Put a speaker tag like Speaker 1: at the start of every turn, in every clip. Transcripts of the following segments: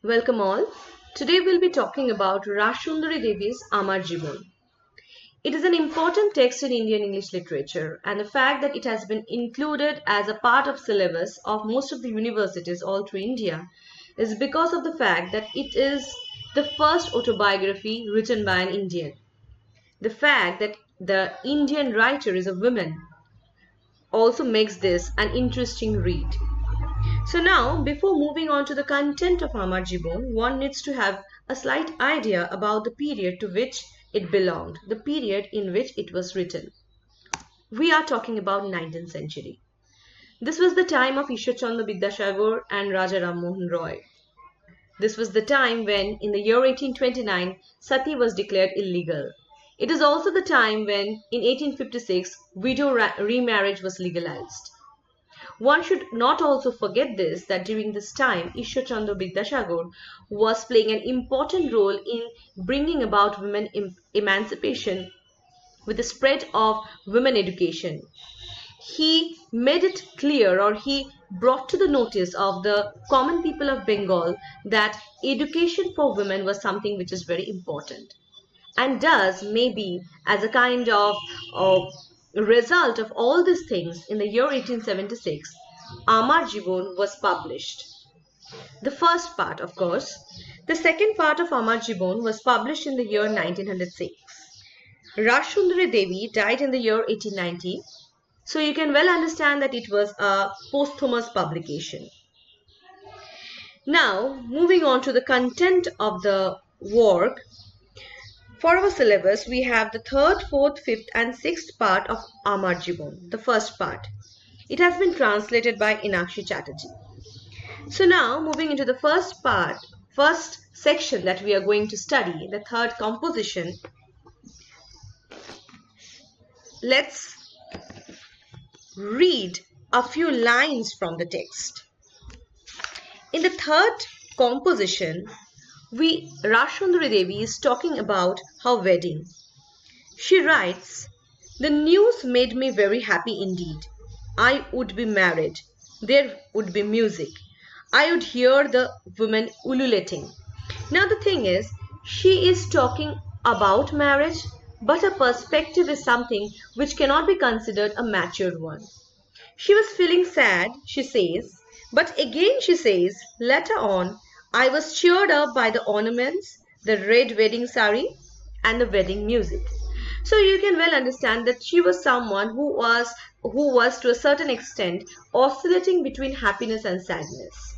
Speaker 1: Welcome all. Today we'll be talking about Rassundari Devi's Amar Jiban. It is an important text in Indian English literature, and the fact that it has been included as a part of syllabus of most of the universities all through India is because of the fact that it is the first autobiography written by an Indian. The fact that the Indian writer is a woman also makes this an interesting read. So now, before moving on to the content of Amar Jiban, one needs to have a slight idea about the period to which it belonged, the period in which it was written. We are talking about 19th century. This was the time of Ishwar Chandra Vidyasagar and Raja Ram Mohan Roy. This was the time when, in the year 1829, sati was declared illegal. It is also the time when, in 1856, widow remarriage was legalized. One should not also forget this, that during this time, Ishwar Chandra Vidyasagar was playing an important role in bringing about women emancipation with the spread of women education. He made it clear, or he brought to the notice of the common people of Bengal that education for women was something which is very important. And thus, maybe as a kind of result of all these things, in the year 1876, Amar Jiban was published. The first part, of course. The second part of Amar Jiban was published in the year 1906. Rassundari Devi died in the year 1890, so you can well understand that it was a posthumous publication. Now, moving on to the content of the work. For our syllabus, we have the third, fourth, fifth and sixth part of Amar Jiban, the first part. It has been translated by Enakshi Chatterjee. So now, moving into the first part, first section that we are going to study, the third composition, let's read a few lines from the text. In the third composition, Rassundari Devi is talking about her wedding. She writes, "The news made me very happy indeed. I would be married. There would be music. I would hear the women ululating." Now the thing is, she is talking about marriage, but her perspective is something which cannot be considered a matured one. She was feeling sad, she says, but again she says, later on, I was cheered up by the ornaments, the red wedding sari, and the wedding music. So you can well understand that she was someone who was to a certain extent oscillating between happiness and sadness.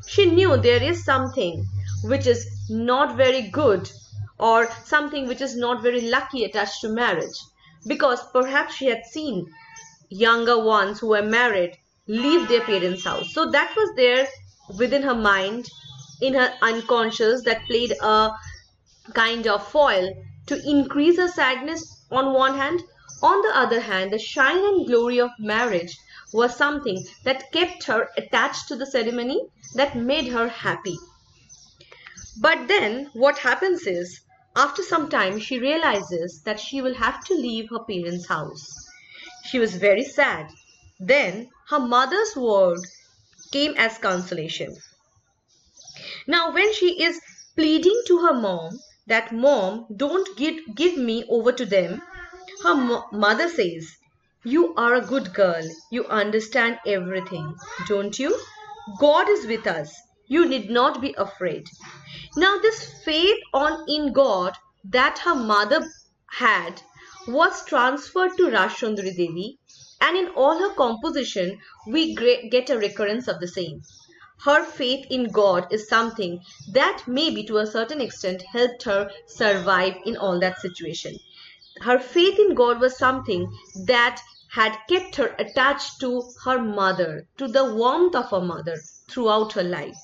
Speaker 1: She knew there is something which is not very good or something which is not very lucky attached to marriage, because perhaps she had seen younger ones who were married leave their parents' house. So that was there within her mind, in her unconscious, that played a kind of foil to increase her sadness on one hand. On the other hand, the shine and glory of marriage was something that kept her attached to the ceremony, that made her happy. But then what happens is, after some time she realizes that she will have to leave her parents' house. She was very sad. Then her mother's word came as consolation. Now when she is pleading to her mom that, "Mom, don't give me over to them," her mother says, "You are a good girl. You understand everything, don't you? God is with us. You need not be afraid." Now this faith in God that her mother had was transferred to Rassundari Devi, and in all her composition we get a recurrence of the same. Her faith in God is something that maybe to a certain extent helped her survive in all that situation. Her faith in God was something that had kept her attached to her mother, to the warmth of her mother throughout her life.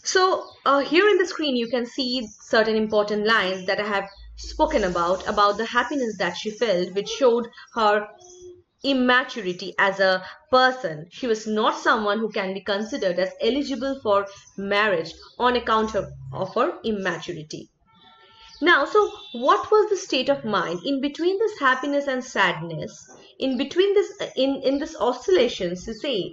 Speaker 1: So here in the screen you can see certain important lines that I have spoken about the happiness that she felt, which showed her immaturity as a person. She was not someone who can be considered as eligible for marriage on account of her immaturity. Now, so what was the state of mind in between this happiness and sadness? In between this, in this oscillation,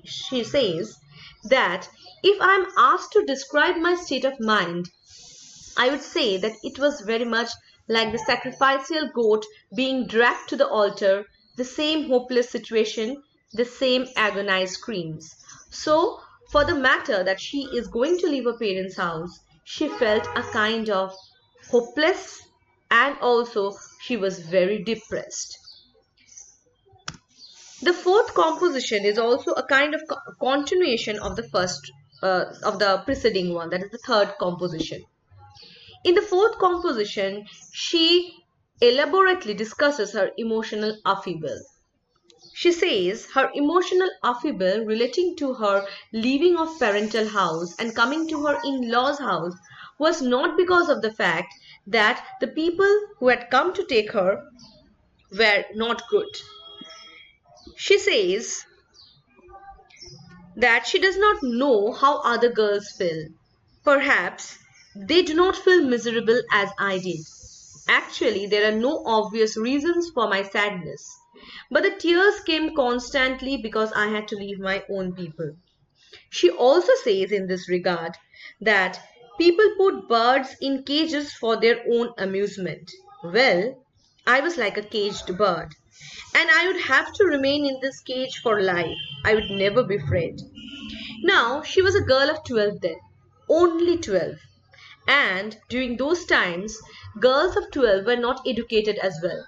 Speaker 1: she says that if I'm asked to describe my state of mind, I would say that it was very much like the sacrificial goat being dragged to the altar, the same hopeless situation, the same agonized screams. So, for the matter that she is going to leave her parents' house, she felt a kind of hopeless, and also she was very depressed. The fourth composition is also a kind of continuation of the preceding one, that is the third composition. In the fourth composition, she elaborately discusses her emotional upheaval. She says her emotional upheaval relating to her leaving of parental house and coming to her in-laws' house was not because of the fact that the people who had come to take her were not good. She says that she does not know how other girls feel. Perhaps they do not feel miserable as I did. Actually, there are no obvious reasons for my sadness, but the tears came constantly because I had to leave my own people. She also says in this regard that people put birds in cages for their own amusement. Well, I was like a caged bird, and I would have to remain in this cage for life. I would never be freed. Now, she was a girl of 12 then, only 12. And during those times, girls of 12 were not educated as well.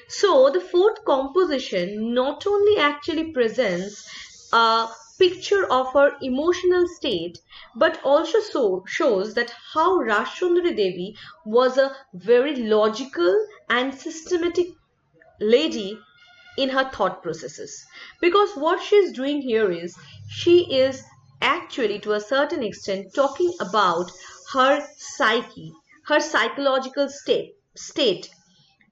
Speaker 1: So, the fourth composition not only actually presents a picture of her emotional state, but also shows that how Rassundari Devi was a very logical and systematic lady in her thought processes, because what she is doing here is she is actually to a certain extent talking about her psyche, her psychological state.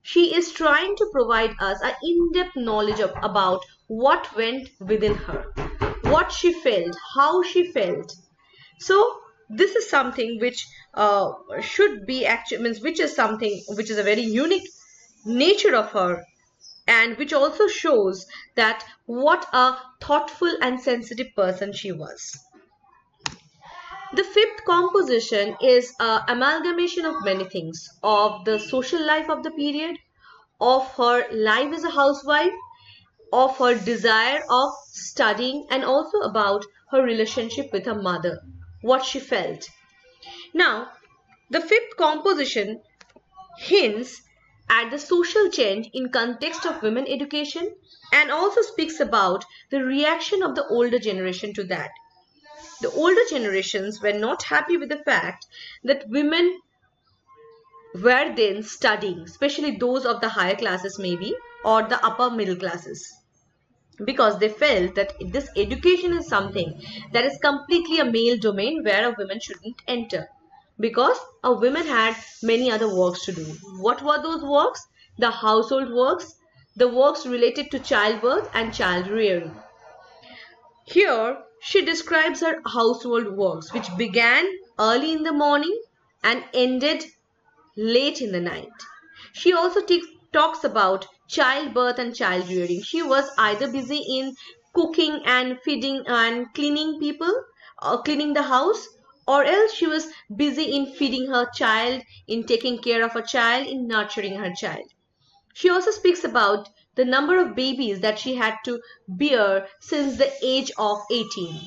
Speaker 1: She is trying to provide us an in-depth knowledge about what went within her, what she felt, how she felt. So this is something which should be actually means which is something which is a very unique nature of her, and which also shows that what a thoughtful and sensitive person she was. The fifth composition is an amalgamation of many things, of the social life of the period, of her life as a housewife, of her desire of studying, and also about her relationship with her mother, what she felt. Now, the fifth composition hints at the social change in context of women education and also speaks about the reaction of the older generation to that. The older generations were not happy with the fact that women were then studying, especially those of the higher classes maybe or the upper middle classes, because they felt that this education is something that is completely a male domain where a woman shouldn't enter, because a woman had many other works to do. What were those works? The household works, the works related to childbirth and child rearing. Here, she describes her household works, which began early in the morning and ended late in the night. She also talks about childbirth and child rearing. She was either busy in cooking and feeding and cleaning people, or cleaning the house, or else she was busy in feeding her child, in taking care of her child, in nurturing her child. She also speaks about the number of babies that she had to bear since the age of 18.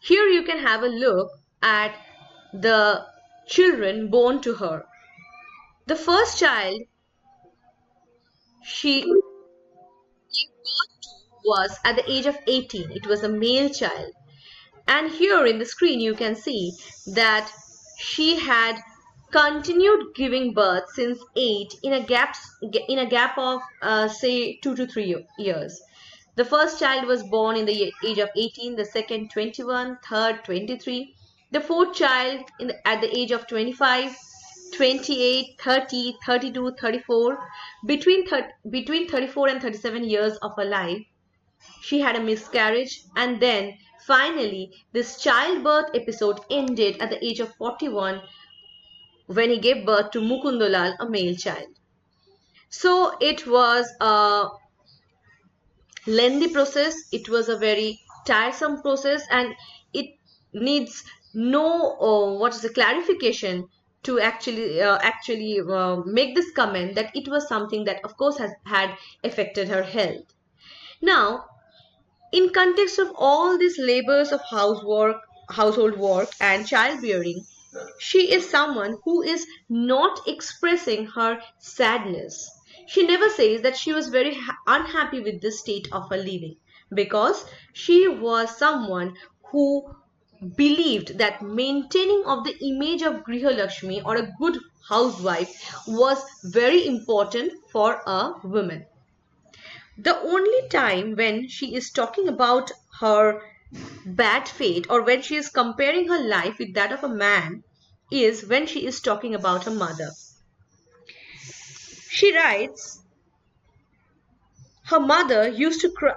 Speaker 1: Here you can have a look at the children born to her. The first child she gave birth to was at the age of 18. It was a male child. And here in the screen you can see that she had continued giving birth since 8 in a gap of say 2 to 3 years. The first child was born in the age of 18, the second 21, third 23, the fourth child at the age of 25, 28, 30, 32, 34. Between 34 and 37 years of her life, she had a miscarriage, and then finally this childbirth episode ended at the age of 41 when he gave birth to Mukundolal, a male child. So it was a lengthy process. It was a very tiresome process, and it needs no clarification to actually make this comment that it was something that of course had affected her health. Now, in context of all these labors of household work and childbearing, she is someone who is not expressing her sadness. She never says that she was very unhappy with this state of her living, because she was someone who believed that maintaining of the image of Griha Lakshmi, or a good housewife, was very important for a woman. The only time when she is talking about her bad fate, or when she is comparing her life with that of a man, is when she is talking about her mother. She writes, her mother used to cry.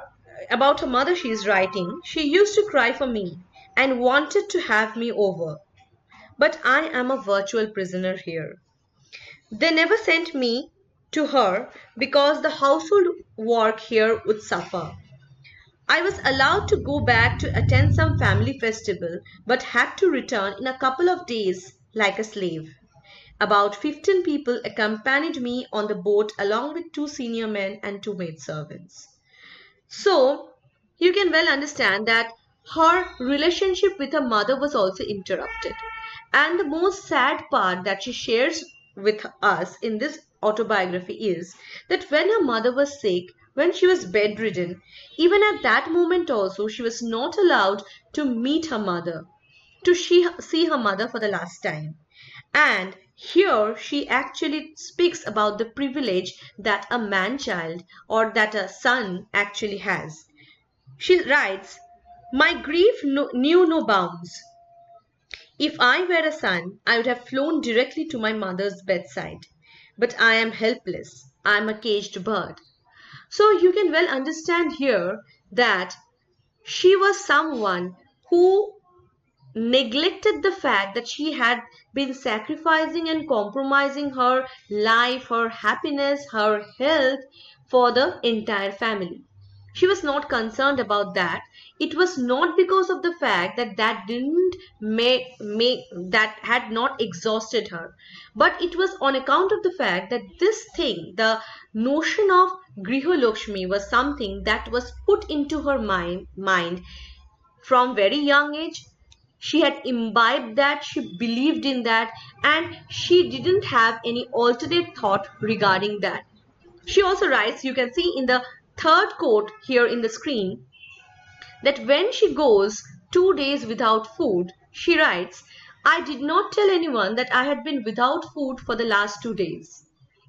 Speaker 1: About her mother she is writing, she used to cry for me and wanted to have me over. But I am a virtual prisoner here. They never sent me to her because the household work here would suffer. I was allowed to go back to attend some family festival, but had to return in a couple of days like a slave. About 15 people accompanied me on the boat, along with 2 senior men and 2 maidservants. So, you can well understand that her relationship with her mother was also interrupted. And the most sad part that she shares with us in this autobiography is that when her mother was sick, when she was bedridden, even at that moment also, she was not allowed to meet her mother, to see her mother for the last time. And here she actually speaks about the privilege that a man-child, or that a son, actually has. She writes, my grief knew no bounds. If I were a son, I would have flown directly to my mother's bedside. But I am helpless. I am a caged bird. So you can well understand here that she was someone who neglected the fact that she had been sacrificing and compromising her life, her happiness, her health for the entire family. She was not concerned about that. It was not because of the fact that didn't that had not exhausted her, but it was on account of the fact that this thing, the notion of Griha Lakshmi, was something that was put into her mind from very young age. She had imbibed that, she believed in that, and she didn't have any alternate thought regarding that. She also writes, you can see in the third quote here in the screen, that when she goes 2 days without food, she writes, I did not tell anyone that I had been without food for the last 2 days.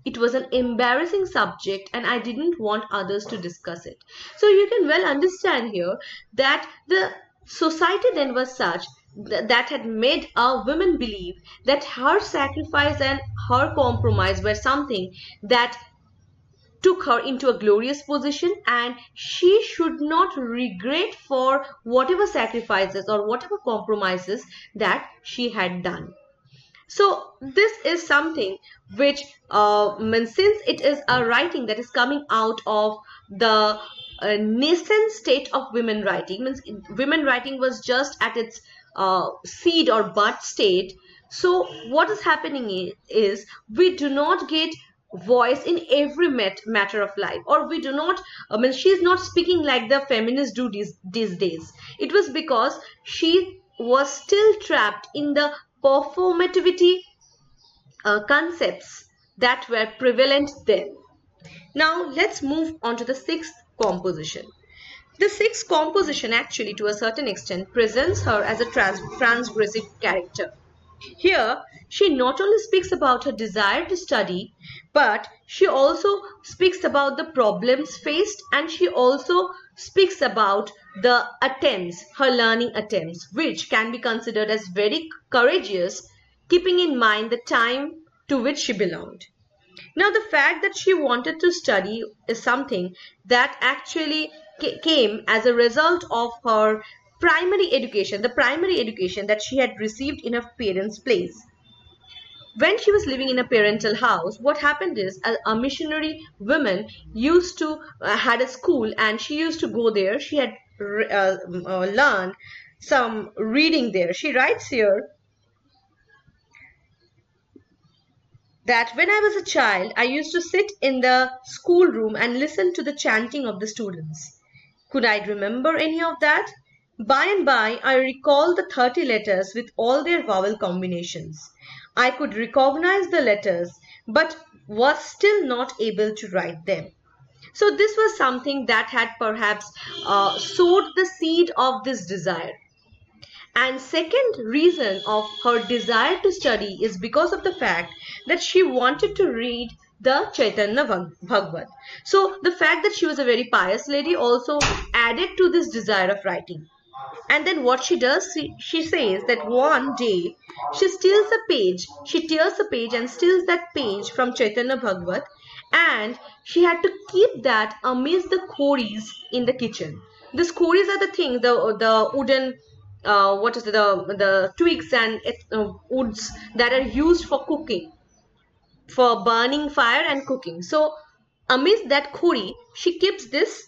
Speaker 1: It was an embarrassing subject and I didn't want others to discuss it. So you can well understand here that the society then was such that had made a woman believe that her sacrifice and her compromise were something that took her into a glorious position, and she should not regret for whatever sacrifices or whatever compromises that she had done. So this is something which since it is a writing that is coming out of the nascent state of women writing, means women writing was just at its seed or bud state. So what is happening is we do not get voice in every matter of life, or we do not, she's not speaking like the feminists do these days. It was because she was still trapped in the performativity concepts that were prevalent then. Now let's move on to the 6th composition. The 6th composition actually, to a certain extent, presents her as a transgressive character. Here, she not only speaks about her desire to study, but she also speaks about the problems faced, and she also speaks about the attempts, her learning attempts, which can be considered as very courageous, keeping in mind the time to which she belonged. Now, the fact that she wanted to study is something that actually came as a result of her primary education, the primary education that she had received in her parents' place. When she was living in a parental house, what happened is a missionary woman used to had a school, and she used to go there. She had learn some reading there. She writes here that when I was a child, I used to sit in the schoolroom and listen to the chanting of the students. Could I remember any of that? By and by, I recalled the 30 letters with all their vowel combinations. I could recognize the letters, but was still not able to write them. So this was something that had perhaps sowed the seed of this desire. And second reason of her desire to study is because of the fact that she wanted to read the Chaitanya Bhagavad. So the fact that she was a very pious lady also added to this desire of writing. And then what she does, she says that one day she tears a page and steals that page from Chaitanya Bhagavad, and she had to keep that amidst the khoris in the kitchen. These khoris are the things, the wooden, the twigs and woods that are used for cooking, for burning fire and cooking. So amidst that khori, she keeps this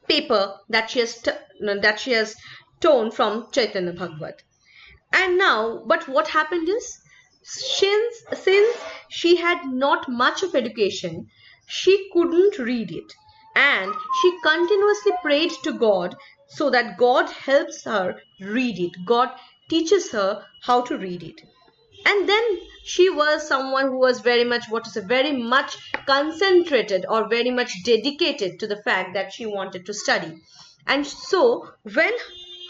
Speaker 1: paper that she has torn from Chaitanya Bhagavad. And now, but what happened is, since she had not much of education, she couldn't read it, and she continuously prayed to God so that God helps her read it. God teaches her how to read it. And then she was someone who was very much concentrated or very much dedicated to the fact that she wanted to study. And so when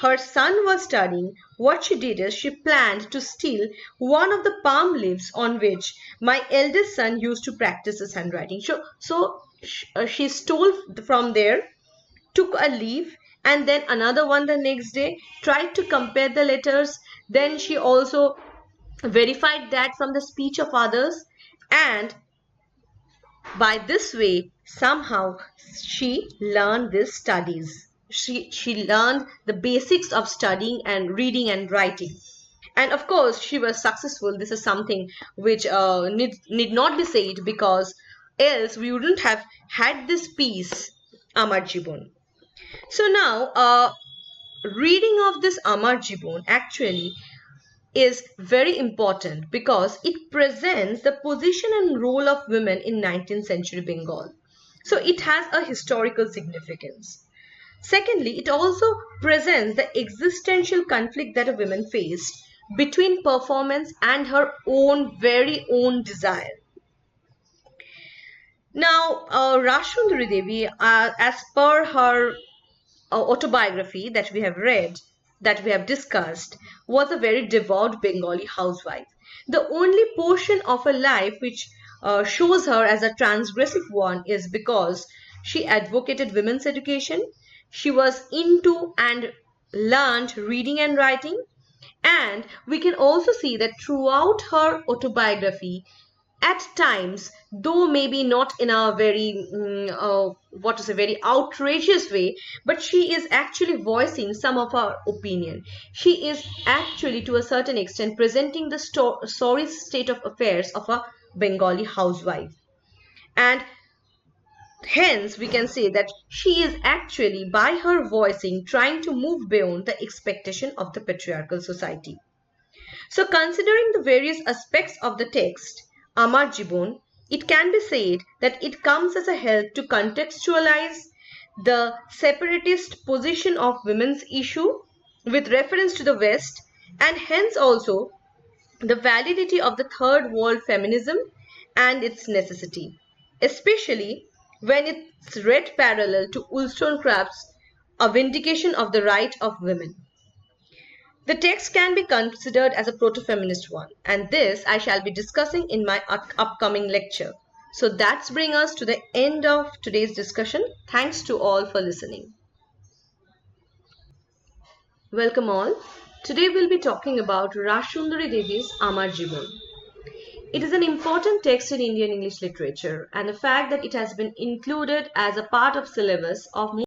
Speaker 1: her son was studying, what she did is she planned to steal one of the palm leaves on which my eldest son used to practice his handwriting. So she stole from there, took a leaf, and then another one the next day, tried to compare the letters. Then she also verified that from the speech of others, and by this way somehow she learned these studies. She learned the basics of studying and reading and writing, and of course she was successful. This is something which need not be said, because else we wouldn't have had this piece, Amar Jiban. So now reading of this Amar Jiban actually is very important because it presents the position and role of women in 19th century Bengal. So it has a historical significance. Secondly, it also presents the existential conflict that a woman faced between performance and her very own desire. Now, Rassundari Devi, as per her autobiography that we have read, that we have discussed, was a very devout Bengali housewife. The only portion of her life which shows her as a transgressive one is because she advocated women's education. She was into and learned reading and writing, and we can also see that throughout her autobiography, at times, though maybe not in a very very outrageous way, but she is actually voicing some of her opinion. She is actually to a certain extent presenting the sorry state of affairs of a Bengali housewife, and hence we can say that she is actually, by her voicing, trying to move beyond the expectation of the patriarchal society. So considering the various aspects of the text Amar Jiban, it can be said that it comes as a help to contextualize the separatist position of women's issue with reference to the West, and hence also the validity of the third world feminism and its necessity, especially when it's read parallel to Wollstonecraft's A Vindication of the Right of Women. The text can be considered as a proto-feminist one, and this I shall be discussing in my upcoming lecture. So that's bring us to the end of today's discussion. Thanks to all for listening. Welcome all. Today we'll be talking about Rassundari Devi's Amar Jiban. It is an important text in Indian English literature, and the fact that it has been included as a part of syllabus of